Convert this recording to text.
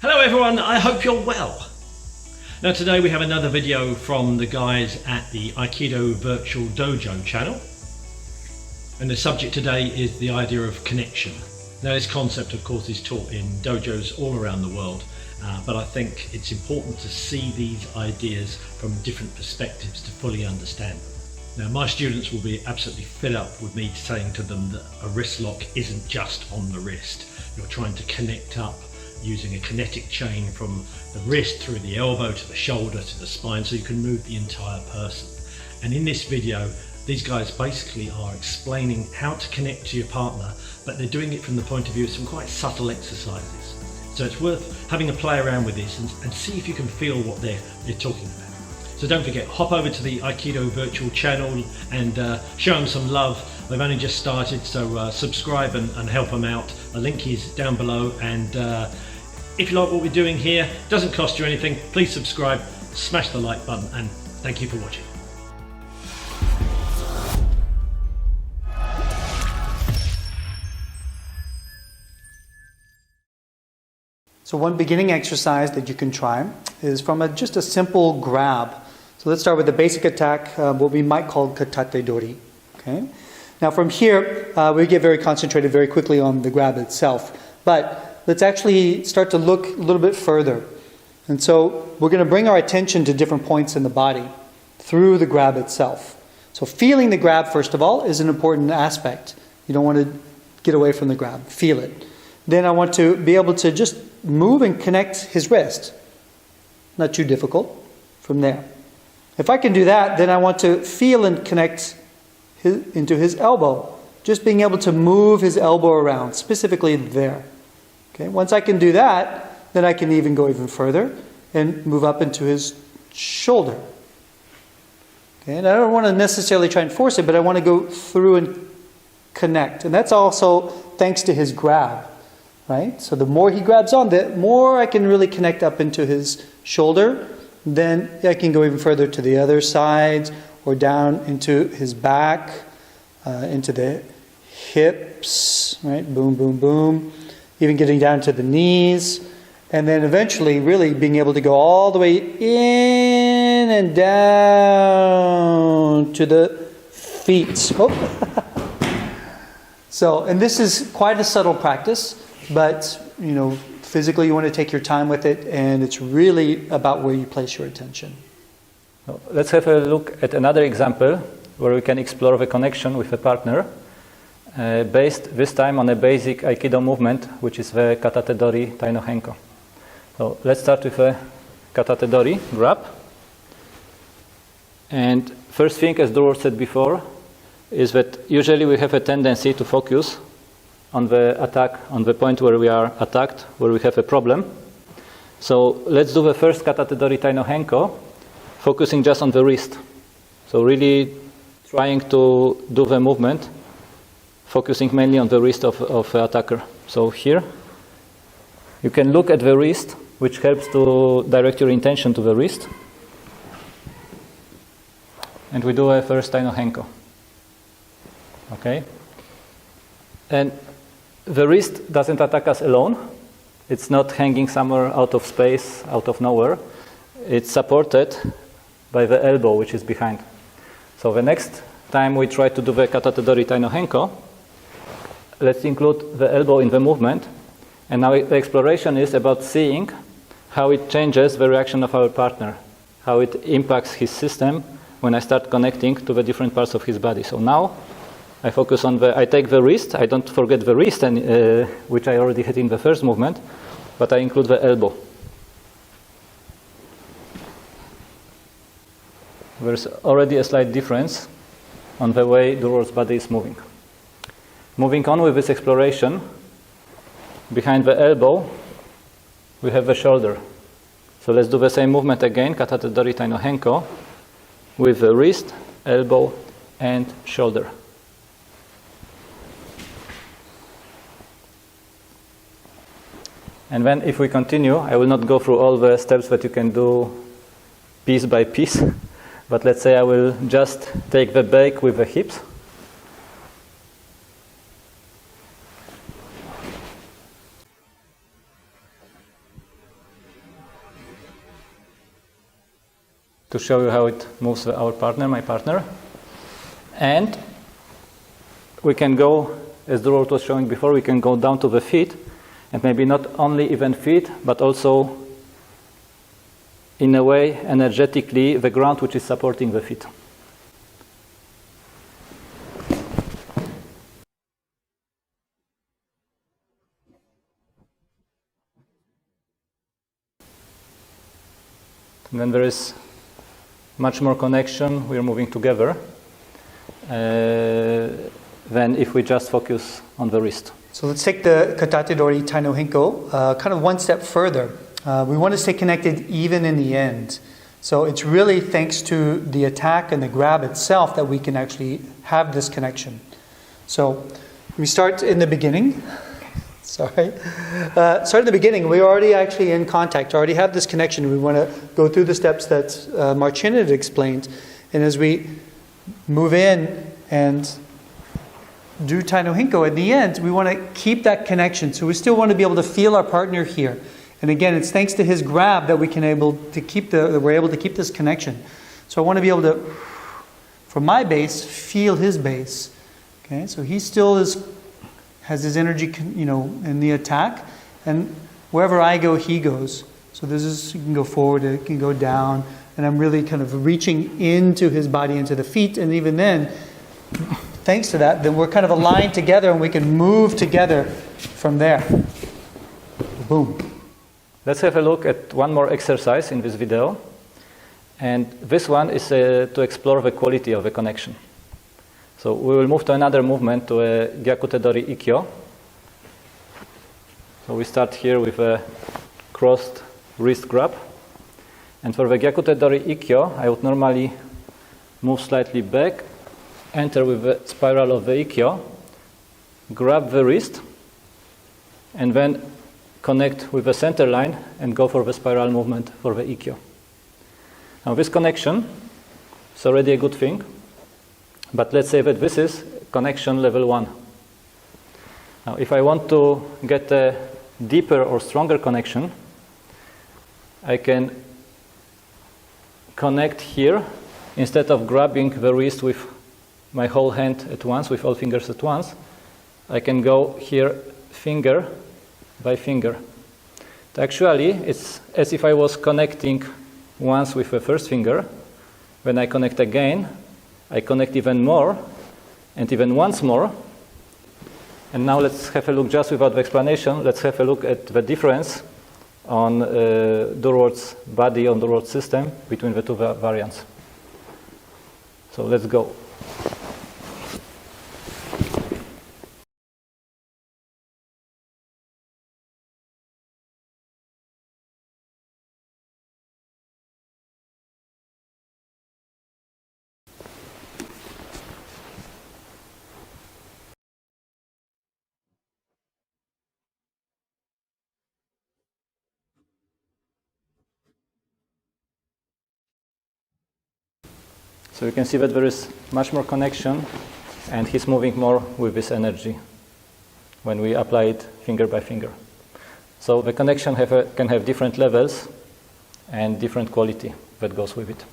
Hello everyone, I hope you're well. Now today we have another video from the guys at the Aikido Virtual Dojo channel. And the subject today is the idea of connection. Now this concept of course is taught in dojos all around the world, but I think it's important to see these ideas from different perspectives to fully understand them. Now my students will be absolutely fed up with me saying to them that a wrist lock isn't just on the wrist. You're trying to connect up using a kinetic chain from the wrist through the elbow to the shoulder to the spine, so you can move the entire person. And in this video these guys basically are explaining how to connect to your partner, but they're doing it from the point of view of some quite subtle exercises. So it's worth having a play around with this and see if you can feel what they're talking about. So don't forget, hop over to the Aikido Virtual channel and show them some love. They've only just started, so subscribe and help them out. The link is down below, and if you like what we're doing here, it doesn't cost you anything, please subscribe, smash the like button, and thank you for watching. So one beginning exercise that you can try is from just a simple grab. So let's start with the basic attack, what we might call katate dori. Okay? Now from here, we get very concentrated very quickly on the grab itself. But let's actually start to look a little bit further. And so we're going to bring our attention to different points in the body through the grab itself. So feeling the grab, first of all, is an important aspect. You don't want to get away from the grab. Feel it. Then I want to be able to just move and connect his wrist. Not too difficult from there. If I can do that, then I want to feel and connect into his elbow. Just being able to move his elbow around, specifically there. Okay? Once I can do that, then I can even go even further and move up into his shoulder. Okay? And I don't want to necessarily try and force it, but I want to go through and connect. And that's also thanks to his grab. Right? So the more he grabs on, the more I can really connect up into his shoulder. Then I can go even further to the other sides or down into his back, into the hips, right? Boom, boom, boom. Even getting down to the knees. And then eventually really being able to go all the way in and down to the feet. Oh. So, and this is quite a subtle practice. But, you know, physically you want to take your time with it, and it's really about where you place your attention. Let's have a look at another example where we can explore the connection with a partner based this time on a basic Aikido movement, which is the Katate Dori Tai no Henko. So let's start with a Katate Dori grab. And first thing, as Dojo said before, is that usually we have a tendency to focus on the attack, on the point where we are attacked, where we have a problem. So let's do the first Katate Dori Tai no Henko, focusing just on the wrist. So really trying to do the movement, focusing mainly on the wrist of the attacker. So here, you can look at the wrist, which helps to direct your intention to the wrist. And we do a first Tai no Henko. Okay? And the wrist doesn't attack us alone. It's not hanging somewhere out of space, out of nowhere. It's supported by the elbow, which is behind. So the next time we try to do the Katate Dori Tai no Henko, let's include the elbow in the movement. And now the exploration is about seeing how it changes the reaction of our partner, how it impacts his system when I start connecting to the different parts of his body. So now I focus on I take the wrist, I don't forget the wrist, which I already had in the first movement, but I include the elbow. There's already a slight difference on the way Dojo's body is moving. Moving on with this exploration, behind the elbow, we have the shoulder. So let's do the same movement again, Katate Dori Tai no Henko, with the wrist, elbow, and shoulder. And then if we continue, I will not go through all the steps that you can do piece by piece, but let's say I will just take the break with the hips. to show you how it moves our partner, my partner. And we can go, as Durward was showing before, we can go down to the feet, and maybe not only even feet, but also, in a way, energetically, the ground which is supporting the feet. And then there is much more connection, we are moving together, than if we just focus on the wrist. So let's take the Katate Dori Tai no Henko kind of one step further. We want to stay connected even in the end. So it's really thanks to the attack and the grab itself that we can actually have this connection. So we start in the beginning. Start at the beginning. We're already actually in contact, already have this connection. We want to go through the steps that Marcin had explained. And as we move in and do Tai no Henko, at the end, we want to keep that connection. So we still want to be able to feel our partner here. And again, it's thanks to his grab that we're able to keep this connection. So I want to be able to, from my base, feel his base. Okay, so he still has his energy, in the attack, and wherever I go, he goes. So this is, you can go forward, it can go down, and I'm really kind of reaching into his body, into the feet, and even then, thanks to that, then we're kind of aligned together, and we can move together from there. Boom. Let's have a look at one more exercise in this video, and this one is to explore the quality of the connection. So we will move to another movement, to a Gyakute Dori Ikkyo. So we start here with a crossed wrist grab. And for the Gyakute Dori Ikkyo, I would normally move slightly back, enter with the spiral of the Ikkyo, grab the wrist, and then connect with the center line and go for the spiral movement for the Ikkyo. Now this connection is already a good thing. But let's say that this is connection level 1. Now, if I want to get a deeper or stronger connection, I can connect here. Instead of grabbing the wrist with my whole hand at once, with all fingers at once, I can go here finger by finger. Actually, it's as if I was connecting once with the first finger. When I connect again, I connect even more, and even once more. And now let's have a look, just without the explanation, let's have a look at the difference on Durward's body, on Durward's system, between the two variants. So let's go. So you can see that there is much more connection, and he's moving more with this energy when we apply it finger by finger. So the connection can have different levels and different quality that goes with it.